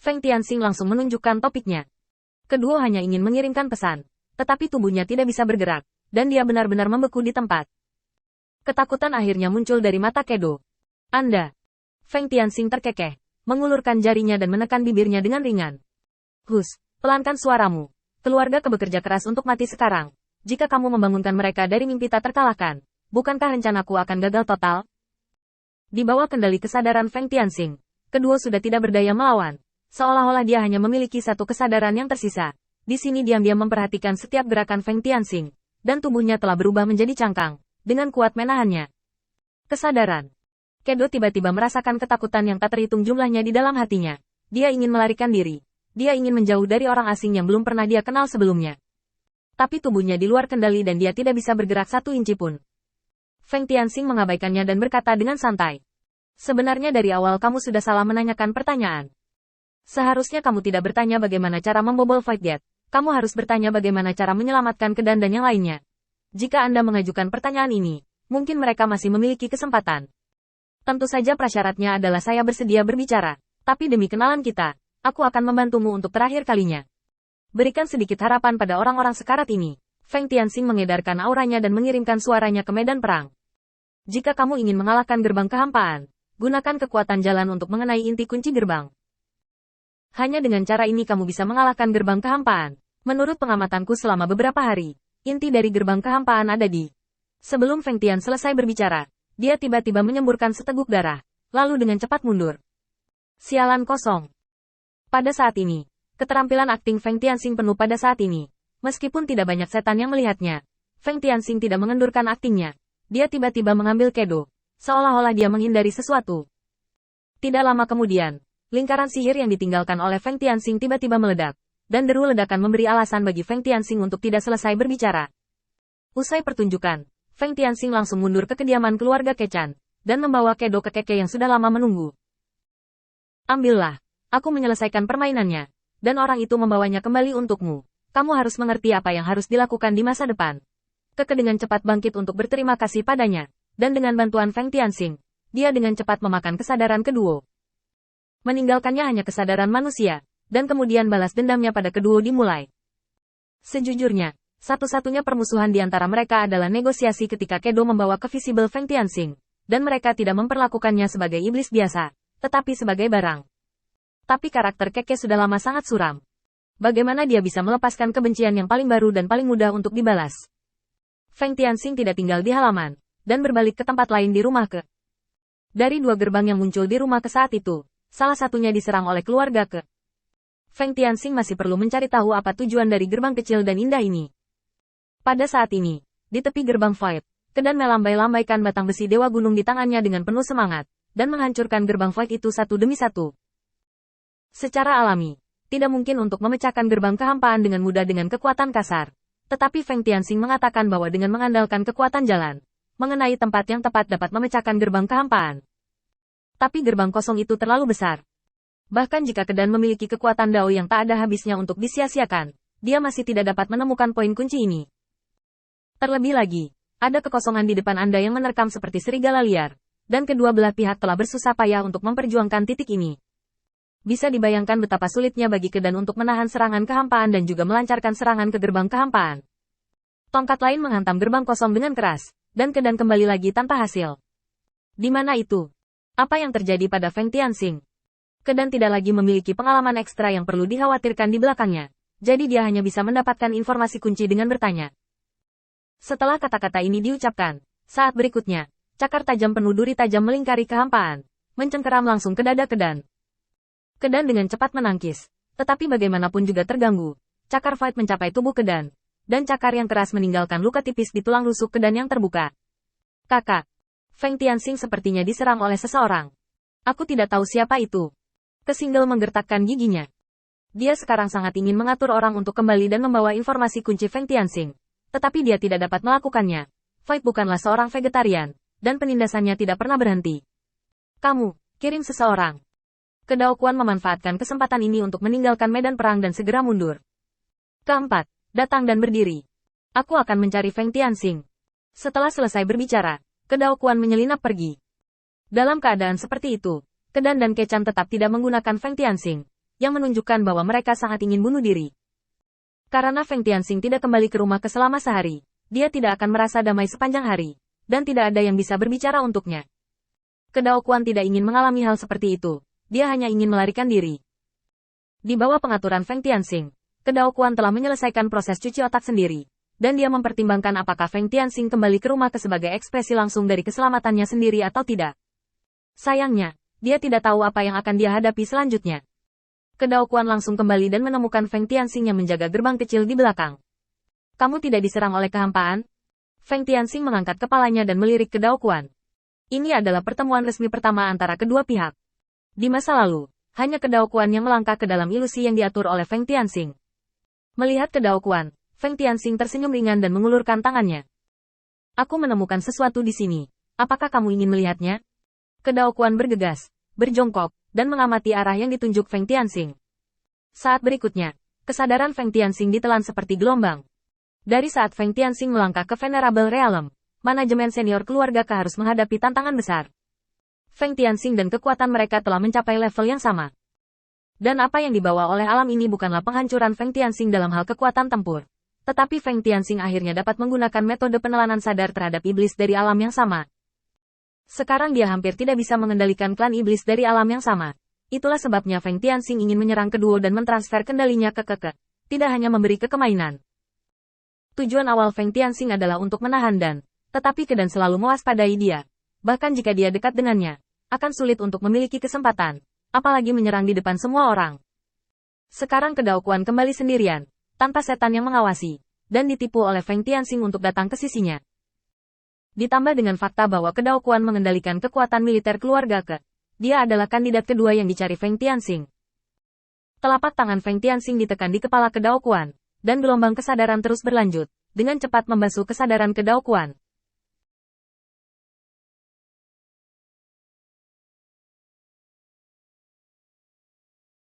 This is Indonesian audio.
Feng Tianxing langsung menunjukkan topiknya. Kedua hanya ingin mengirimkan pesan, tetapi tubuhnya tidak bisa bergerak, dan dia benar-benar membeku di tempat. Ketakutan akhirnya muncul dari mata Kedo. Anda. Feng Tianxing terkekeh, mengulurkan jarinya dan menekan bibirnya dengan ringan. Hus, pelankan suaramu. Keluarga bekerja keras untuk mati sekarang. Jika kamu membangunkan mereka dari mimpi tak terkalahkan, bukankah rencanaku akan gagal total? Di bawah kendali kesadaran Feng Tianxing, kedua sudah tidak berdaya melawan. Seolah-olah dia hanya memiliki satu kesadaran yang tersisa. Di sini diam-diam memperhatikan setiap gerakan Feng Tianxing, dan tubuhnya telah berubah menjadi cangkang, dengan kuat menahannya. Kesadaran. Kedo tiba-tiba merasakan ketakutan yang tak terhitung jumlahnya di dalam hatinya. Dia ingin melarikan diri. Dia ingin menjauh dari orang asing yang belum pernah dia kenal sebelumnya. Tapi tubuhnya di luar kendali dan dia tidak bisa bergerak satu inci pun. Feng Tianxing mengabaikannya dan berkata dengan santai. Sebenarnya dari awal kamu sudah salah menanyakan pertanyaan. Seharusnya kamu tidak bertanya bagaimana cara membobol Void Gate. Kamu harus bertanya bagaimana cara menyelamatkan Kedan dan yang lainnya. Jika Anda mengajukan pertanyaan ini, mungkin mereka masih memiliki kesempatan. Tentu saja prasyaratnya adalah saya bersedia berbicara. Tapi demi kenalan kita, aku akan membantumu untuk terakhir kalinya. Berikan sedikit harapan pada orang-orang sekarat ini. Feng Tianxing mengedarkan auranya dan mengirimkan suaranya ke medan perang. Jika kamu ingin mengalahkan gerbang kehampaan, gunakan kekuatan jalan untuk mengenai inti kunci gerbang. Hanya dengan cara ini kamu bisa mengalahkan gerbang kehampaan. Menurut pengamatanku selama beberapa hari, inti dari gerbang kehampaan ada di... Sebelum Feng Tian selesai berbicara, dia tiba-tiba menyemburkan seteguk darah, lalu dengan cepat mundur. Sialan kosong. Pada saat ini, keterampilan akting Feng Tianxing penuh pada saat ini. Meskipun tidak banyak setan yang melihatnya, Feng Tianxing tidak mengendurkan aktingnya. Dia tiba-tiba mengambil Kedo, seolah-olah dia menghindari sesuatu. Tidak lama kemudian, lingkaran sihir yang ditinggalkan oleh Feng Tianxing tiba-tiba meledak, dan deru ledakan memberi alasan bagi Feng Tianxing untuk tidak selesai berbicara. Usai pertunjukan, Feng Tianxing langsung mundur ke kediaman keluarga Kechan, dan membawa Kedo ke Keke yang sudah lama menunggu. Ambillah, aku menyelesaikan permainannya, dan orang itu membawanya kembali untukmu. Kamu harus mengerti apa yang harus dilakukan di masa depan. Keke dengan cepat bangkit untuk berterima kasih padanya, dan dengan bantuan Feng Tianxing, dia dengan cepat memakan kesadaran kedua. Meninggalkannya hanya kesadaran manusia, dan kemudian balas dendamnya pada kedua dimulai. Sejujurnya, satu-satunya permusuhan di antara mereka adalah negosiasi ketika Kedo membawa ke Visible Feng Tianxing, dan mereka tidak memperlakukannya sebagai iblis biasa, tetapi sebagai barang. Tapi karakter Keke sudah lama sangat suram. Bagaimana dia bisa melepaskan kebencian yang paling baru dan paling mudah untuk dibalas? Feng Tianxing tidak tinggal di halaman, dan berbalik ke tempat lain di rumah Ke. Dari dua gerbang yang muncul di rumah Ke saat itu, salah satunya diserang oleh keluarga Ke. Feng Tianxing masih perlu mencari tahu apa tujuan dari gerbang kecil dan indah ini. Pada saat ini, di tepi gerbang Void, Kedan melambai-lambaikan batang besi Dewa Gunung di tangannya dengan penuh semangat, dan menghancurkan gerbang Void itu satu demi satu. Secara alami, tidak mungkin untuk memecahkan gerbang kehampaan dengan mudah dengan kekuatan kasar. Tetapi Feng Tianxing mengatakan bahwa dengan mengandalkan kekuatan jalan, mengenai tempat yang tepat dapat memecahkan gerbang kehampaan. Tapi gerbang kosong itu terlalu besar. Bahkan jika Kedan memiliki kekuatan Dao yang tak ada habisnya untuk disia-siakan, dia masih tidak dapat menemukan poin kunci ini. Terlebih lagi, ada kekosongan di depan Anda yang menerkam seperti serigala liar, dan kedua belah pihak telah bersusah payah untuk memperjuangkan titik ini. Bisa dibayangkan betapa sulitnya bagi Kedan untuk menahan serangan kehampaan dan juga melancarkan serangan ke gerbang kehampaan. Tongkat lain menghantam gerbang kosong dengan keras, dan Kedan kembali lagi tanpa hasil. Di mana itu? Apa yang terjadi pada Feng Tianxing? Kedan tidak lagi memiliki pengalaman ekstra yang perlu dikhawatirkan di belakangnya, jadi dia hanya bisa mendapatkan informasi kunci dengan bertanya. Setelah kata-kata ini diucapkan, saat berikutnya, cakar tajam penuh duri tajam melingkari kehampaan, mencengkeram langsung ke dada Kedan. Kedan dengan cepat menangkis, tetapi bagaimanapun juga terganggu. Cakar Void mencapai tubuh Kedan, dan cakar yang keras meninggalkan luka tipis di tulang rusuk Kedan yang terbuka. Kakak, Feng Tianxing sepertinya diserang oleh seseorang. Aku tidak tahu siapa itu. Kesinggel menggertakkan giginya. Dia sekarang sangat ingin mengatur orang untuk kembali dan membawa informasi kunci Feng Tianxing. Tetapi dia tidak dapat melakukannya. Void bukanlah seorang vegetarian, dan penindasannya tidak pernah berhenti. Kamu, kirim seseorang. Kedao Quan memanfaatkan kesempatan ini untuk meninggalkan medan perang dan segera mundur. Keempat, datang dan berdiri. Aku akan mencari Feng Tianxing. Setelah selesai berbicara, Kedao Quan menyelinap pergi. Dalam keadaan seperti itu, Kedan dan Kechan tetap tidak menggunakan Feng Tianxing. yang menunjukkan bahwa mereka sangat ingin bunuh diri. Karena Feng Tianxing tidak kembali ke rumah selama sehari, dia tidak akan merasa damai sepanjang hari, dan tidak ada yang bisa berbicara untuknya. Kedao Quan tidak ingin mengalami hal seperti itu, dia hanya ingin melarikan diri. Di bawah pengaturan Feng Tianxing, Kedao Quan telah menyelesaikan proses cuci otak sendiri, dan dia mempertimbangkan apakah Feng Tianxing kembali ke rumah sebagai ekspresi langsung dari keselamatannya sendiri atau tidak. Sayangnya, dia tidak tahu apa yang akan dia hadapi selanjutnya. Kedao Quan langsung kembali dan menemukan Feng Tianxing yang menjaga gerbang kecil di belakang. Kamu tidak diserang oleh kehampaan? Feng Tianxing mengangkat kepalanya dan melirik Kedao Quan. Ini adalah pertemuan resmi pertama antara kedua pihak. Di masa lalu, hanya Kedao Quan yang melangkah ke dalam ilusi yang diatur oleh Feng Tianxing. Melihat Kedao Quan, Feng Tianxing tersenyum ringan dan mengulurkan tangannya. Aku menemukan sesuatu di sini. Apakah kamu ingin melihatnya? Kedao Quan bergegas, berjongkok, dan mengamati arah yang ditunjuk Feng Tianxing. Saat berikutnya, kesadaran Feng Tianxing ditelan seperti gelombang. Dari saat Feng Tianxing melangkah ke Venerable Realm, manajemen senior keluarga Ke harus menghadapi tantangan besar. Feng Tianxing dan kekuatan mereka telah mencapai level yang sama. Dan apa yang dibawa oleh alam ini bukanlah penghancuran Feng Tianxing dalam hal kekuatan tempur. Tetapi Feng Tianxing akhirnya dapat menggunakan metode penelanan sadar terhadap iblis dari alam yang sama. Sekarang dia hampir tidak bisa mengendalikan klan iblis dari alam yang sama. Itulah sebabnya Feng Tianxing ingin menyerang keduo dan mentransfer kendalinya ke Keke. Tidak hanya memberi kekemainan. Tujuan awal Feng Tianxing adalah untuk menahan Dan, tetapi Ke dan selalu mewaspadai dia. Bahkan jika dia dekat dengannya, akan sulit untuk memiliki kesempatan, apalagi menyerang di depan semua orang. Sekarang Kedao Quan kembali sendirian, tanpa setan yang mengawasi, dan ditipu oleh Feng Tianxing untuk datang ke sisinya. Ditambah dengan fakta bahwa Kedao Quan mengendalikan kekuatan militer keluarga Ke. Dia adalah kandidat kedua yang dicari Feng Tianxing. Telapak tangan Feng Tianxing ditekan di kepala Kedao Quan, dan gelombang kesadaran terus berlanjut, dengan cepat membasuh kesadaran Kedao Quan.